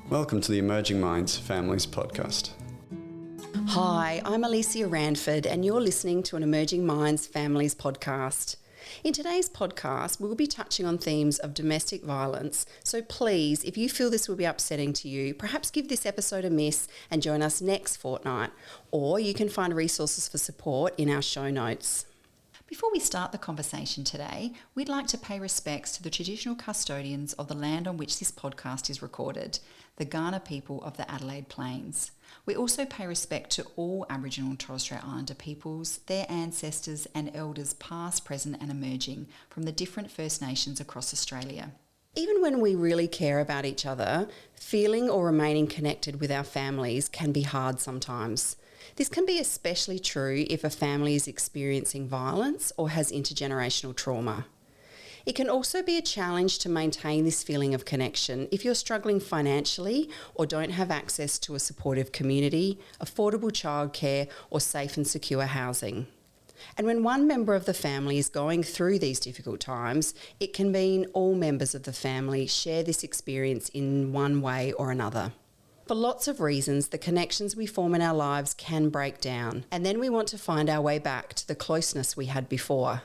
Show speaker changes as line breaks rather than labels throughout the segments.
Welcome to the Emerging Minds Families Podcast.
Hi, I'm Alicia Ranford and you're listening to an Emerging Minds Families Podcast. In today's podcast, we'll be touching on themes of domestic violence, so please, if you feel this will be upsetting to you, perhaps give this episode a miss and join us next fortnight, or you can find resources for support in our show notes.
Before we start the conversation today, we'd like to pay respects to the traditional custodians of the land on which this podcast is recorded, the Kaurna people of the Adelaide Plains. We also pay respect to all Aboriginal and Torres Strait Islander peoples, their ancestors and elders past, present and emerging from the different First Nations across Australia.
Even when we really care about each other, feeling or remaining connected with our families can be hard sometimes. This can be especially true if a family is experiencing violence or has intergenerational trauma. It can also be a challenge to maintain this feeling of connection if you're struggling financially or don't have access to a supportive community, affordable childcare or safe and secure housing. And when one member of the family is going through these difficult times, it can mean all members of the family share this experience in one way or another. For lots of reasons, the connections we form in our lives can break down, and then we want to find our way back to the closeness we had before.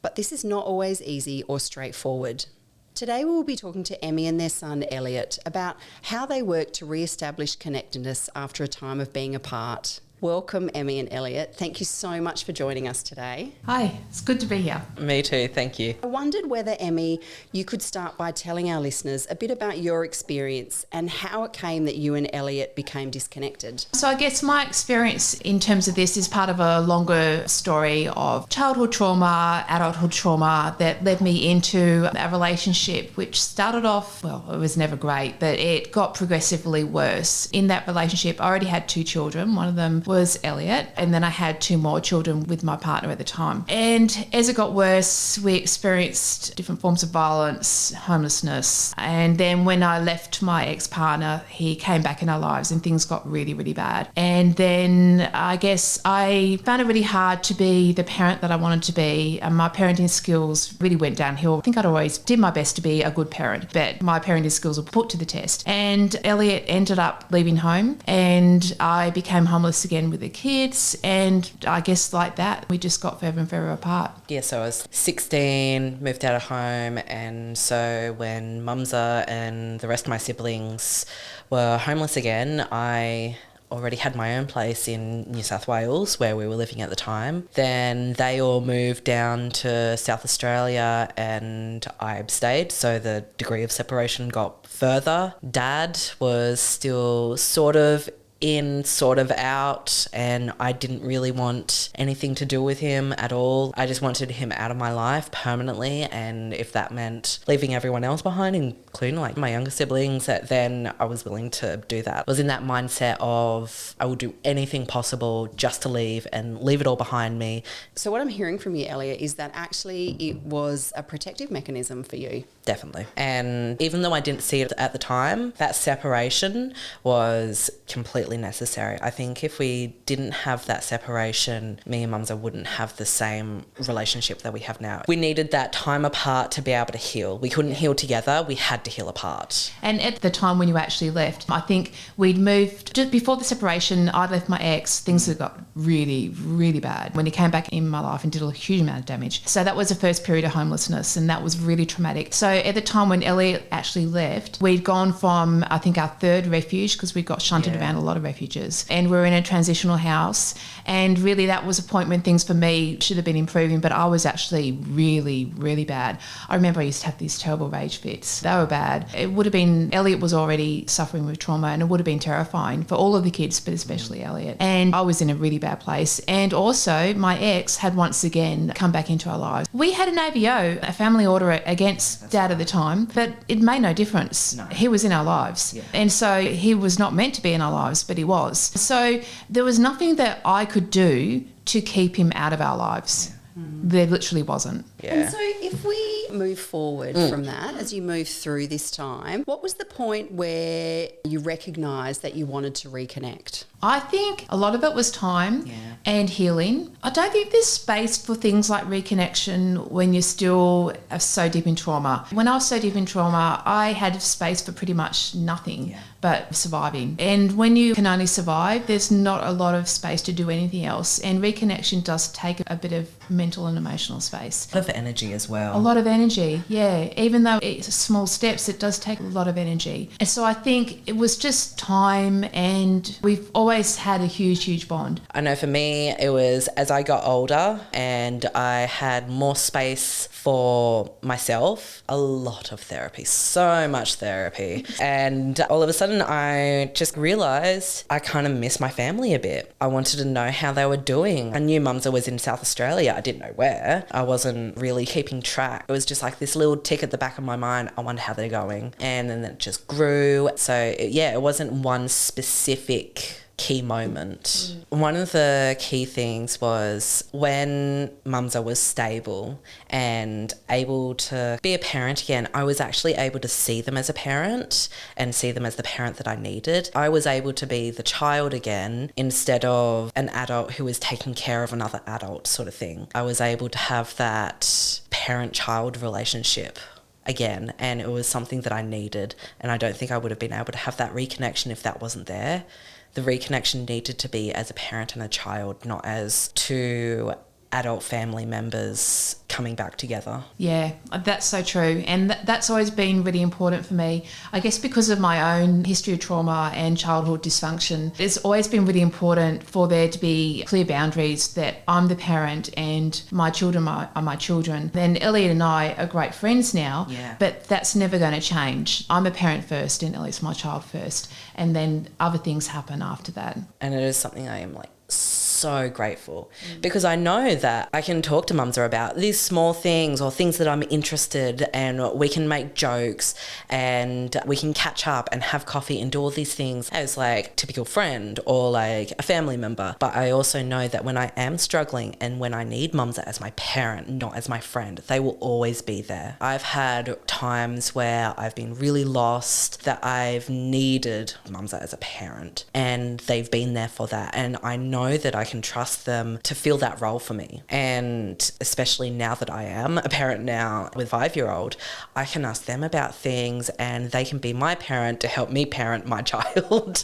But this is not always easy or straightforward. Today we will be talking to Emi and their son Elliot about how they work to re-establish connectedness after a time of being apart. Welcome, Emi and Elliot. Thank you so much for joining us today.
Hi, it's good to be here.
Me too, thank you.
I wondered whether, Emi, you could start by telling our listeners a bit about your experience and how it came that you and Elliot became disconnected.
So I guess my experience in terms of this is part of a longer story of childhood trauma, adulthood trauma that led me into a relationship which started off, well, it was never great, but it got progressively worse. In that relationship, I already had 2 children. One of them was Elliot, and then I had 2 more children with my partner at the time. And as it got worse, we experienced different forms of violence, homelessness. And then when I left my ex-partner, he came back in our lives and things got really, really bad. And then I guess I found it really hard to be the parent that I wanted to be. And my parenting skills really went downhill. I think I'd always did my best to be a good parent, but my parenting skills were put to the test. And Elliot ended up leaving home and I became homeless again with the kids, and I guess like that we just got further and further apart.
Yeah, so I was 16, moved out of home, and so when Mumsa and the rest of my siblings were homeless again, I already had my own place in New South Wales where we were living at the time. Then they all moved down to South Australia and I abstayed, so the degree of separation got further. Dad was still sort of in, sort of out, and I didn't really want anything to do with him at all. I just wanted him out of my life permanently, and if that meant leaving everyone else behind, including like my younger siblings, then I was willing to do that. I was in that mindset of I will do anything possible just to leave and leave it all behind me.
So what I'm hearing from you, Elliot, is that actually it was a protective mechanism for you.
Definitely. And even though I didn't see it at the time, that separation was completely necessary. I think if we didn't have that separation, me and Mumsa wouldn't have the same relationship that we have now. We needed that time apart to be able to heal. We couldn't heal together, we had to heal apart.
And at the time when you actually left, I think we'd moved, just before the separation, I'd left my ex, things had got really, really bad when he came back in my life and did a huge amount of damage. So that was the first period of homelessness and that was really traumatic. So at the time when Elliot actually left, we'd gone from, I think, our 3rd refuge, because we got shunted around a lot of refuges, and we're in a transitional house, and really that was a point when things for me should have been improving, but I was actually really, really bad. I remember I used to have these terrible rage fits. They were bad. It would have been, Elliot was already suffering with trauma, and it would have been terrifying for all of the kids, but especially Elliot. And I was in a really bad place. And also my ex had once again come back into our lives. We had an AVO, a family order against Dad at the time, but it made no difference. No. He was in our lives. Yeah. And so he was not meant to be in our lives, but he was. So there was nothing that I could do to keep him out of our lives. Yeah. There literally wasn't.
Yeah. And so if we move forward from that, as you move through this time, what was the point where you recognised that you wanted to reconnect?
I think a lot of it was time and healing. I don't think there's space for things like reconnection when you're still so deep in trauma. When I was so deep in trauma, I had space for pretty much nothing but surviving. And when you can only survive, there's not a lot of space to do anything else. And reconnection does take a bit of mental and emotional space.
A lot of energy as well.
A lot of energy, yeah. Even though it's small steps, it does take a lot of energy. And so I think it was just time, and we've always had a huge bond.
I know for me, it was as I got older and I had more space for myself, a lot of therapy, so much therapy. And all of a sudden I just realised I kind of miss my family a bit. I wanted to know how they were doing. I knew Mumsa was in South Australia. I didn't know where. I wasn't really keeping track. It was just like this little tick at the back of my mind. I wonder how they're going. And then it just grew. So it wasn't one specific key moment. One of the key things was when Mumsa was stable and able to be a parent again, I was actually able to see them as a parent and see them as the parent that I needed. I was able to be the child again instead of an adult who was taking care of another adult sort of thing. I was able to have that parent-child relationship again, and it was something that I needed, and I don't think I would have been able to have that reconnection if that wasn't there. The reconnection needed to be as a parent and a child, not as two adult family members coming back together.
Yeah, that's so true. And that's always been really important for me. I guess because of my own history of trauma and childhood dysfunction, it's always been really important for there to be clear boundaries that I'm the parent and my children are my children. Then Elliot and I are great friends now, but that's never going to change. I'm a parent first and Elliot's my child first, and then other things happen after that.
And it is something I am so grateful because I know that I can talk to Mumsa about these small things or things that I'm interested, and we can make jokes and we can catch up and have coffee and do all these things as like typical friend or like a family member. But I also know that when I am struggling and when I need Mumsa as my parent, not as my friend, they will always be there. I've had times where I've been really lost that I've needed Mumsa as a parent, and they've been there for that, and I know that I can trust them to fill that role for me. And especially now that I am a parent now with a 5-year-old, I can ask them about things and they can be my parent to help me parent my child.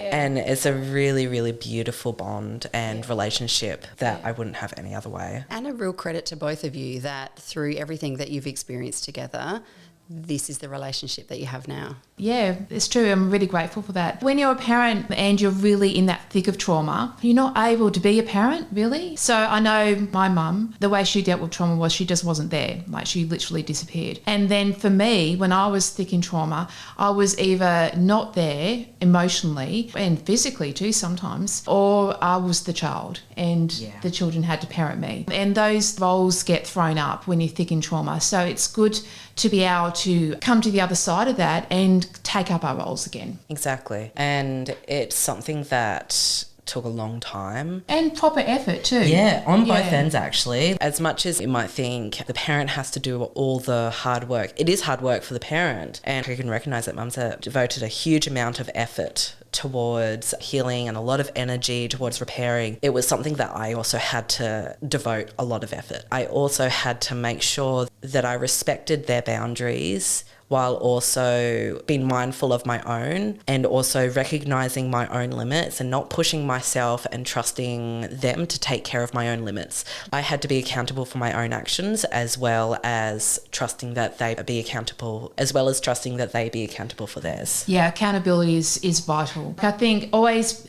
And it's a really, really beautiful bond and relationship that I wouldn't have any other way.
And a real credit to both of you that through everything that you've experienced together, this is the relationship that you have now.
Yeah, it's true. I'm really grateful for that. When you're a parent and you're really in that thick of trauma, you're not able to be a parent, really. So I know my mum, the way she dealt with trauma was she just wasn't there. Like, she literally disappeared. And then for me, when I was thick in trauma, I was either not there emotionally and physically too sometimes, or I was the child and the children had to parent me. And those roles get thrown up when you're thick in trauma. So it's good to be able to come to the other side of that and take up our roles again.
Exactly. And it's something that took a long time. And
proper effort too.
Yeah, on both ends actually. As much as you might think the parent has to do all the hard work, it is hard work for the parent. And I can recognise that Mumsa devoted a huge amount of effort towards healing and a lot of energy towards repairing. It was something that I also had to devote a lot of effort. I also had to make sure that I respected their boundaries while also being mindful of my own, and also recognising my own limits and not pushing myself and trusting them to take care of my own limits. I had to be accountable for my own actions, as well as trusting that they be accountable, as well as trusting that they be accountable for theirs.
Yeah, accountability is vital. I think always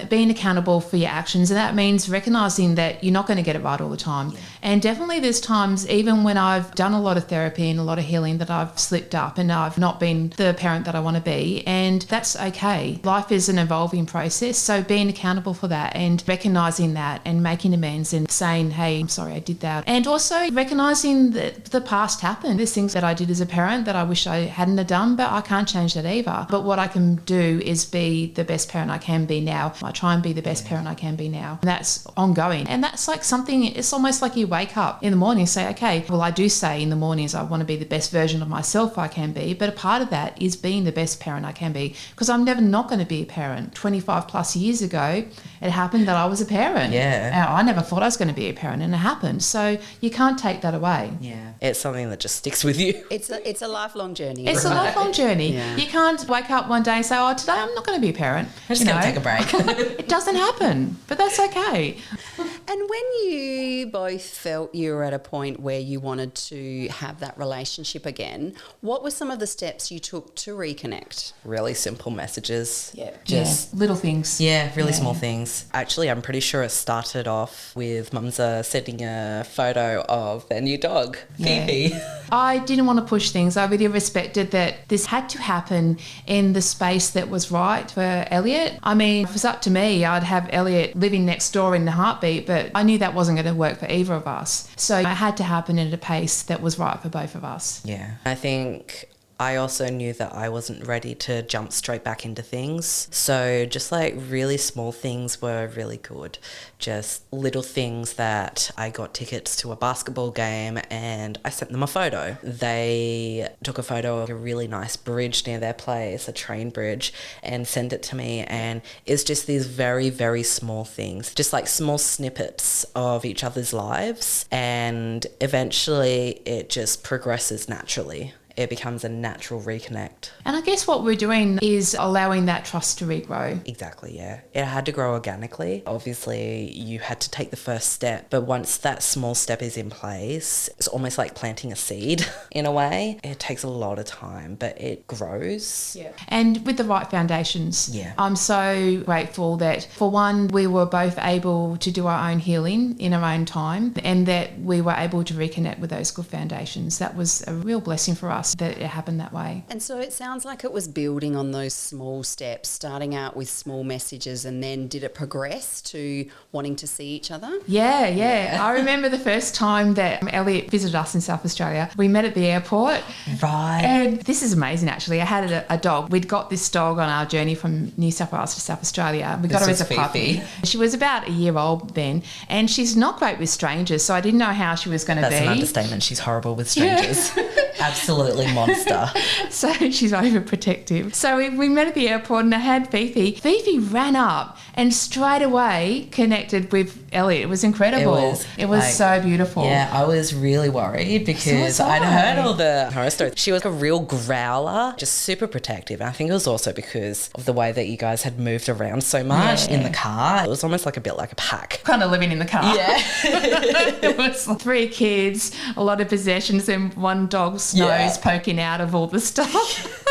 being accountable for your actions, and that means recognising that you're not going to get it right all the time. Yeah. And definitely there's times, even when I've done a lot of therapy and a lot of healing, that I've slipped up and I've not been the parent that I want to be, and that's okay. Life is an evolving process, so being accountable for that and recognising that and making amends and saying, hey, I'm sorry I did that. And also recognising that the past happened. There's things that I did as a parent that I wish I hadn't have done, but I can't change that either. But what I can do is be the best parent I can be now. I try and be the best parent I can be now. And that's ongoing. And that's like something, it's almost like you wake up in the morning and say, okay, well, I do say in the mornings I want to be the best version of myself I can be, but a part of that is being the best parent I can be, because I'm never not going to be a parent. 25 plus years ago, it happened that I was a parent.
Yeah.
I never thought I was going to be a parent, and it happened. So you can't take that away.
Yeah. It's something that just sticks with you.
It's a lifelong journey.
It's a lifelong journey.
Yeah.
You can't wake up one day and say, oh, today I'm not going to be a parent.
I'm just going to take a break.
It doesn't happen, but that's okay.
And when you both felt you were at a point where you wanted to have that relationship again, what were some of the steps you took to reconnect?
Really simple messages.
Yeah.
Just
little things.
Yeah, really small things. Actually, I'm pretty sure it started off with Mumsa sending a photo of their new dog, Fifi.
I didn't want to push things. I really respected that this had to happen in the space that was right for Elliot. I mean, if it was up to me, I'd have Elliot living next door in a heartbeat, but I knew that wasn't going to work for either of us. So it had to happen at a pace that was right for both of us.
Yeah. I think I also knew that I wasn't ready to jump straight back into things. So just like really small things were really good. Just little things that I got tickets to a basketball game and I sent them a photo. They took a photo of a really nice bridge near their place, a train bridge, and sent it to me. And it's just these very, very small things, just like small snippets of each other's lives. And eventually it just progresses naturally. It becomes a natural reconnect.
And I guess what we're doing is allowing that trust to regrow.
Exactly, yeah. It had to grow organically. Obviously, you had to take the first step, but once that small step is in place, it's almost like planting a seed in a way. It takes a lot of time, but it grows.
Yeah. And with the right foundations.
Yeah.
I'm so grateful that, for one, we were both able to do our own healing in our own time, and that we were able to reconnect with those good foundations. That was a real blessing for us that it happened that way.
And so it sounds like it was building on those small steps, starting out with small messages, and then did it progress to wanting to see each other?
Yeah. I remember the first time that Elliot visited us in South Australia. We met at the airport.
Right.
And this is amazing, actually. I had a dog. We'd got this dog on our journey from New South Wales to South Australia. We got her as a puppy. She was about a year old then, and she's not great with strangers, so I didn't know how she was going to be.
That's an understatement. She's horrible with strangers. Yeah. Absolutely monster.
So she's overprotective. So we met at the airport and I had Fifi. Fifi ran up and straight away connected with Elliot. It was incredible. It was like, so beautiful.
Yeah, I was really worried because I'd heard all the horror stories. She was a real growler, just super protective. And I think it was also because of the way that you guys had moved around so much in the car. It was almost like a bit like a pack.
Kind of living in the car.
Yeah.
It was 3 kids, a lot of possessions, and one dog's nose poking out of all the stuff.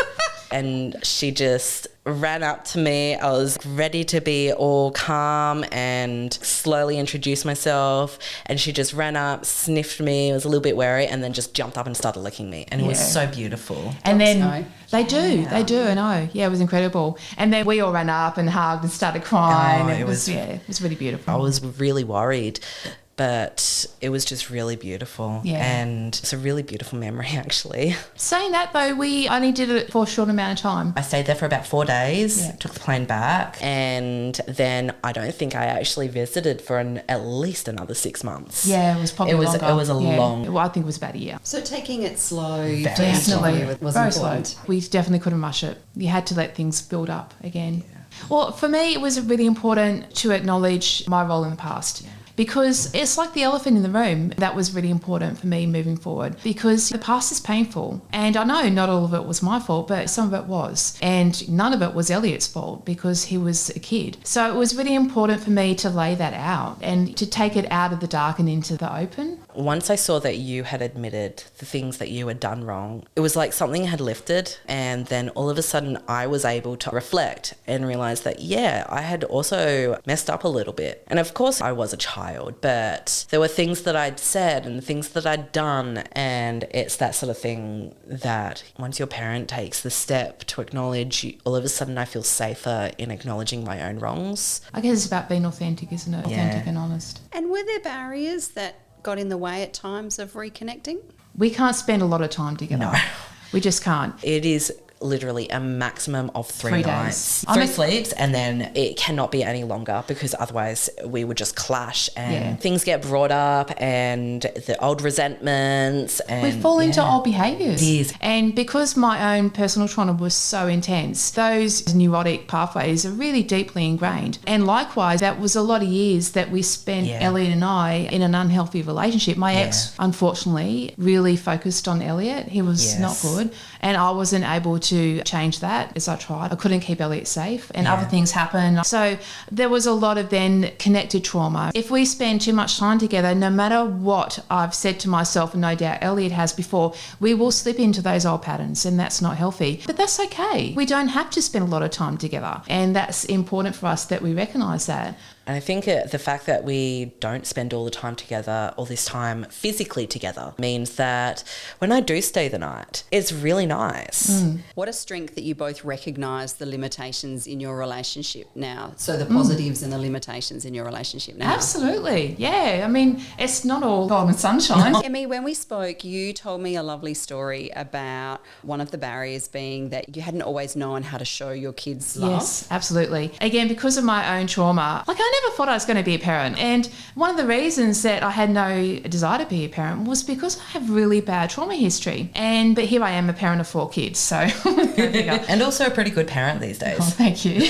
And she just ran up to me. I was ready to be all calm and slowly introduce myself. And she just ran up, sniffed me, was a little bit wary, and then just jumped up and started licking me. And it was so beautiful.
And then they do, I know. Yeah, it was incredible. And then we all ran up and hugged and started crying. It was really beautiful.
I was really worried, but it was just really beautiful. Yeah. And it's a really beautiful memory, actually.
Saying that, though, we only did it for a short amount of time.
I stayed there for about 4 days, took the plane back, and then I don't think I actually visited for at least another 6 months.
Yeah, it was probably longer.
It was a long...
Well, I think it was about a year.
So taking it slow,
definitely
was
very
important.
Slow. We definitely couldn't rush it. You had to let things build up again. Yeah. Well, for me, it was really important to acknowledge my role in the past. Yeah. Because it's like the elephant in the room. That was really important for me moving forward, because the past is painful. And I know not all of it was my fault, but some of it was. And none of it was Elliot's fault because he was a kid. So it was really important for me to lay that out and to take it out of the dark and into the open.
Once I saw that you had admitted the things that you had done wrong, it was like something had lifted, and then all of a sudden I was able to reflect and realise that, I had also messed up a little bit. And of course I was a child, but there were things that I'd said and things that I'd done, and it's that sort of thing that once your parent takes the step to acknowledge, all of a sudden I feel safer in acknowledging my own wrongs.
I guess it's about being authentic, isn't it? Authentic and honest.
And were there barriers that got in the way at times of reconnecting?
We can't spend a lot of time together.
No.
We just can't.
It is literally a maximum of 3
3
nights.
days.
3 sleeps, and then it cannot be any longer, because otherwise we would just clash and things get brought up, and the old resentments. And
we fall into old behaviours.
It is.
And because my own personal trauma was so intense, those neurotic pathways are really deeply ingrained. And likewise, that was a lot of years that we spent, Elliot and I, in an unhealthy relationship. My ex, unfortunately, really focused on Elliot. He was not good. And I wasn't able to change that as I tried. I couldn't keep Elliot safe, and other things happened. So there was a lot of then connected trauma. If we spend too much time together, no matter what I've said to myself, and no doubt Elliot has before, we will slip into those old patterns, and that's not healthy. But that's okay. We don't have to spend a lot of time together, and that's important for us that we recognise that.
And I think the fact that we don't spend all the time together, all this time physically together, means that when I do stay the night, it's really nice.
What a strength that you both recognise the limitations in your relationship now. So the positives and the limitations in your relationship now.
Absolutely. Yeah. I mean, it's not all golden sunshine.
Emi, when we spoke, you told me a lovely story about one of the barriers being that you hadn't always known how to show your kids love.
Yes, absolutely. Again, because of my own trauma, I never thought I was going to be a parent. And one of the reasons that I had no desire to be a parent was because I have really bad trauma history. But here I am, a parent of 4 kids. So
And also a pretty good parent these days.
Oh, thank you.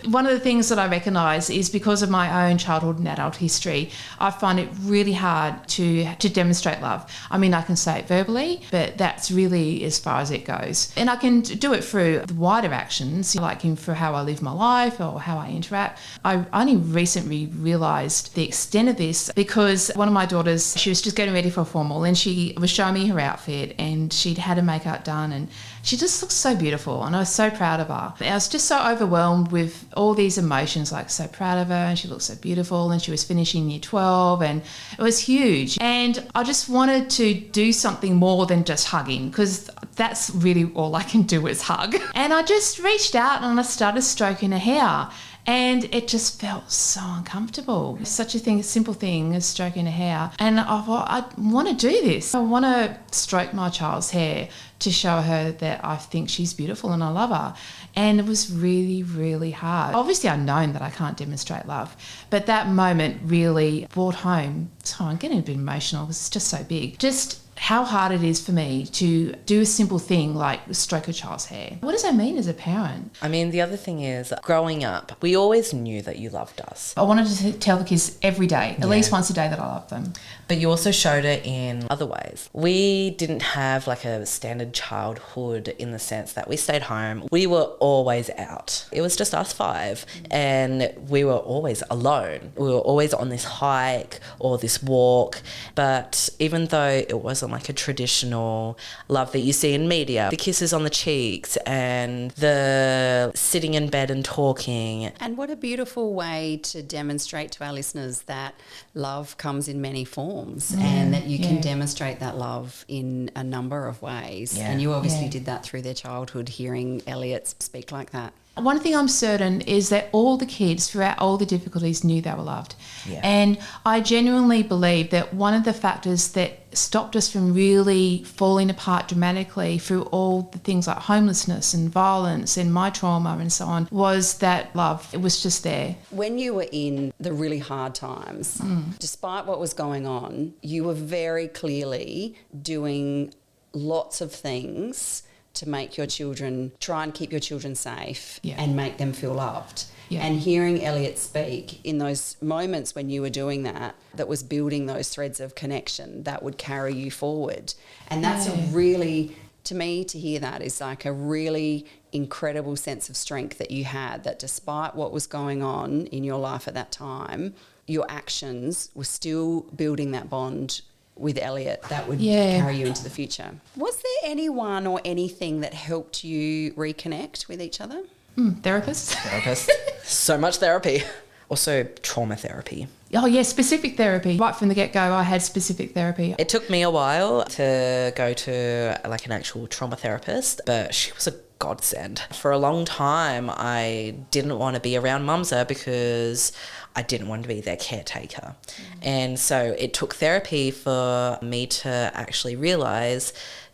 One of the things that I recognise is because of my own childhood and adult history, I find it really hard to demonstrate love. I mean, I can say it verbally, but that's really as far as it goes. And I can do it through the wider actions, like for how I live my life or how I interact. I only recently realised the extent of this because one of my daughters, she was just getting ready for a formal, and she was showing me her outfit, and she'd had her makeup done, and she just looked so beautiful, and I was so proud of her. I was just so overwhelmed with all these emotions, like so proud of her, and she looked so beautiful, and she was finishing year 12, and it was huge. And I just wanted to do something more than just hugging, because that's really all I can do is hug. And I just reached out and I started stroking her hair. And it just felt so uncomfortable. Such a simple thing as stroking her hair. And I thought, I want to do this. I want to stroke my child's hair to show her that I think she's beautiful and I love her. And it was really, really hard. Obviously, I've known that I can't demonstrate love, but that moment really brought home, so I'm getting a bit emotional because it's just so big. Just how hard it is for me to do a simple thing like stroke a child's hair. What does that mean as a parent?
I mean, the other thing is, growing up, we always knew that you loved us.
I wanted to tell the kids every day, at least once a day, that I love them.
But you also showed it in other ways. We didn't have like a standard childhood in the sense that we stayed home. We were always out. It was just us 5, and we were always alone. We were always on this hike or this walk. But even though it wasn't like a traditional love that you see in media, the kisses on the cheeks and the sitting in bed and talking.
And what a beautiful way to demonstrate to our listeners that love comes in many forms and that you can demonstrate that love in a number of ways. And you obviously did that through their childhood, hearing Elliot speak like that.
One thing I'm certain is that all the kids throughout all the difficulties knew they were loved. And I genuinely believe that one of the factors that stopped us from really falling apart dramatically through all the things like homelessness and violence and my trauma and so on was that love. It was just there.
When you were in the really hard times, despite what was going on, you were very clearly doing lots of things to make your children, try and keep your children safe and make them feel loved. And hearing Elliot speak in those moments when you were doing that, that was building those threads of connection that would carry you forward. And that's a really, to me, to hear that is like a really incredible sense of strength that you had, that despite what was going on in your life at that time, your actions were still building that bond with Elliot that would carry you into the future. Was there anyone or anything that helped you reconnect with each other?
Therapists.
So much therapy. Also trauma therapy.
Oh, yeah, specific therapy. Right from the get-go, I had specific therapy.
It took me a while to go to like an actual trauma therapist, but she was a godsend. For a long time, I didn't want to be around Mumsa because I didn't want to be their caretaker. And so it took therapy for me to actually realise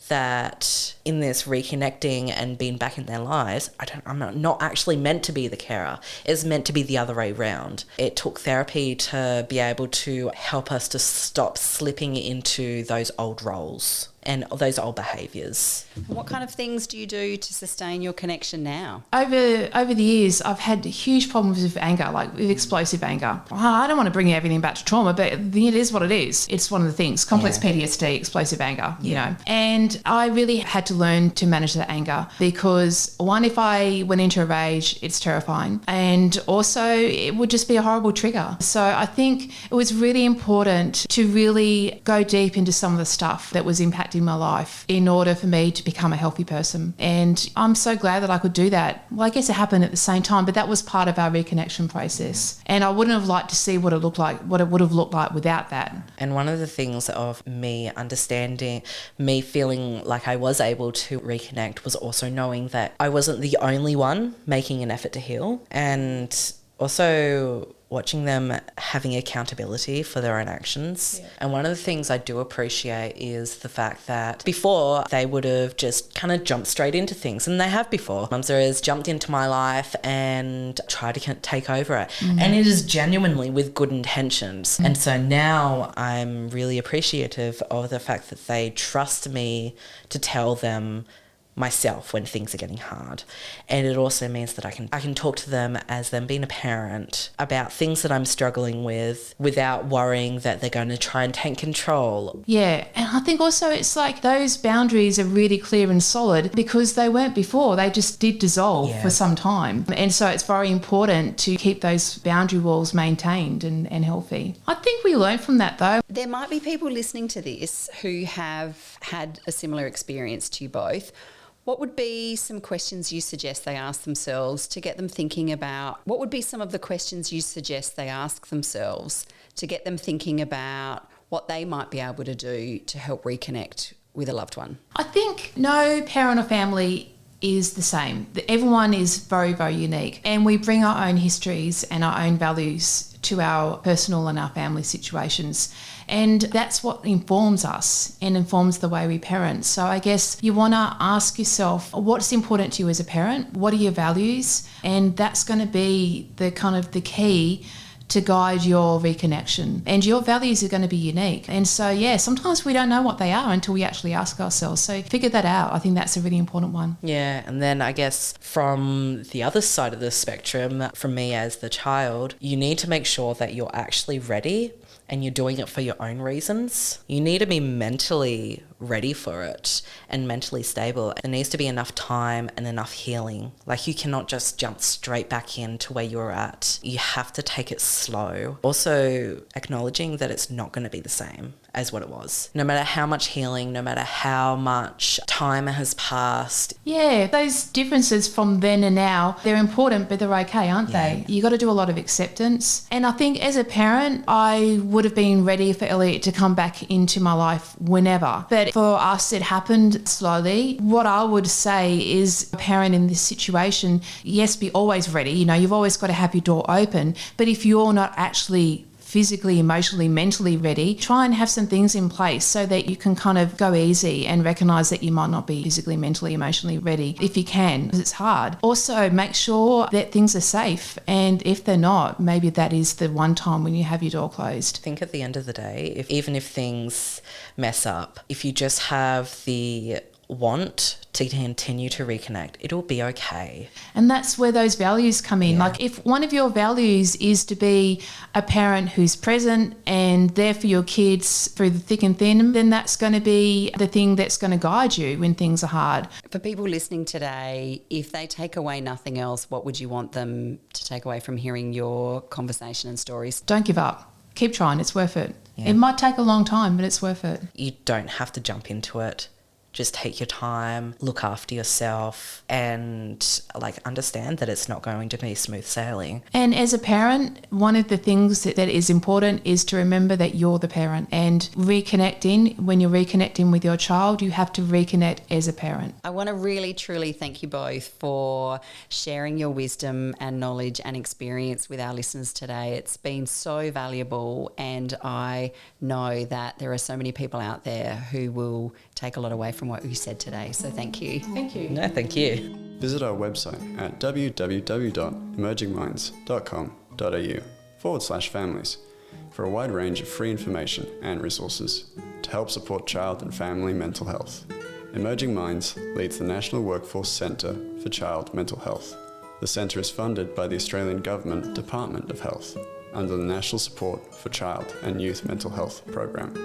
that in this reconnecting and being back in their lives, I'm not actually meant to be the carer. It's meant to be the other way around. It took therapy to be able to help us to stop slipping into those old roles and those old behaviours.
What kind of things do you do to sustain your connection now?
Over the years, I've had huge problems with anger, like with explosive anger. I don't want to bring everything back to trauma, but it is what it is. It's one of the things, complex PTSD, explosive anger, you know. And I really had to learn to manage that anger because, one, if I went into a rage, it's terrifying. And also, it would just be a horrible trigger. So I think it was really important to really go deep into some of the stuff that was impacting my life in order for me to become a healthy person. And I'm so glad that I could do that. Well, I guess it happened at the same time, but that was part of our reconnection process. And I wouldn't have liked to see what it would have looked like without that.
And one of the things of me understanding, me feeling like I was able to reconnect was also knowing that I wasn't the only one making an effort to heal, and also watching them having accountability for their own actions. Yeah. And one of the things I do appreciate is the fact that before they would have just kind of jumped straight into things, and they have before. Mumsa has jumped into my life and tried to take over it. And it is genuinely with good intentions. And so now I'm really appreciative of the fact that they trust me to tell them myself when things are getting hard. And it also means that I can talk to them as them being a parent about things that I'm struggling with without worrying that they're going to try and take control.
Yeah, and I think also it's like those boundaries are really clear and solid because they weren't before. They just did dissolve for some time. And so it's very important to keep those boundary walls maintained and healthy. I think we learned from that though.
There might be people listening to this who have had a similar experience to you both. What would be some questions you suggest they ask themselves to get them thinking about, what would be some of the questions you suggest they ask themselves to get them thinking about what they might be able to do to help reconnect with a loved one?
I think no parent or family is the same. Everyone is very, very unique, and we bring our own histories and our own values to our personal and our family situations. And that's what informs us and informs the way we parent. So I guess you want to ask yourself, what's important to you as a parent? What are your values? And that's going to be the kind of the key to guide your reconnection. And your values are going to be unique. And so, yeah, sometimes we don't know what they are until we actually ask ourselves. So figure that out. I think that's a really important one.
Yeah, and then I guess from the other side of the spectrum, from me as the child, you need to make sure that you're actually ready and you're doing it for your own reasons. You need to be mentally ready for it and mentally stable. There needs to be enough time and enough healing. Like, you cannot just jump straight back into where you're at. You have to take it slow. Also, acknowledging that it's not going to be the same as what it was. No matter how much healing, no matter how much time has passed.
Yeah, those differences from then and now, they're important, but they're okay, aren't they? You got to do a lot of acceptance. And I think as a parent, I would have been ready for Elliot to come back into my life whenever. But for us, it happened slowly. What I would say is, a parent in this situation, yes, be always ready. You know, you've always got to have your door open. But if you're not actually physically, emotionally, mentally ready, try and have some things in place so that you can kind of go easy and recognise that you might not be physically, mentally, emotionally ready if you can, because it's hard. Also, make sure that things are safe, and if they're not, maybe that is the one time when you have your door closed.
I think at the end of the day, even if things mess up, if you just have the want to continue to reconnect, it'll be okay.
And that's where those values come in. Like, if one of your values is to be a parent who's present and there for your kids through the thick and thin, then that's going to be the thing that's going to guide you when things are hard.
For people listening today, if they take away nothing else, what would you want them to take away from hearing your conversation and stories?
Don't give up. Keep trying. It's worth it. It might take a long time, but it's worth it.
You don't have to jump into it. just take your time, look after yourself, and understand that it's not going to be smooth sailing.
And as a parent, one of the things that is important is to remember that you're the parent, and reconnecting, when you're reconnecting with your child, you have to reconnect as a parent.
I want to really, truly thank you both for sharing your wisdom and knowledge and experience with our listeners today. It's been so valuable, and I know that there are so many people out there who will take a lot away from what you said today. So thank you.
Thank you.
No, thank you.
Visit our website at www.emergingminds.com.au/families for a wide range of free information and resources to help support child and family mental health. Emerging Minds leads the National Workforce Centre for Child Mental Health. The centre is funded by the Australian Government Department of Health under the National Support for Child and Youth Mental Health program.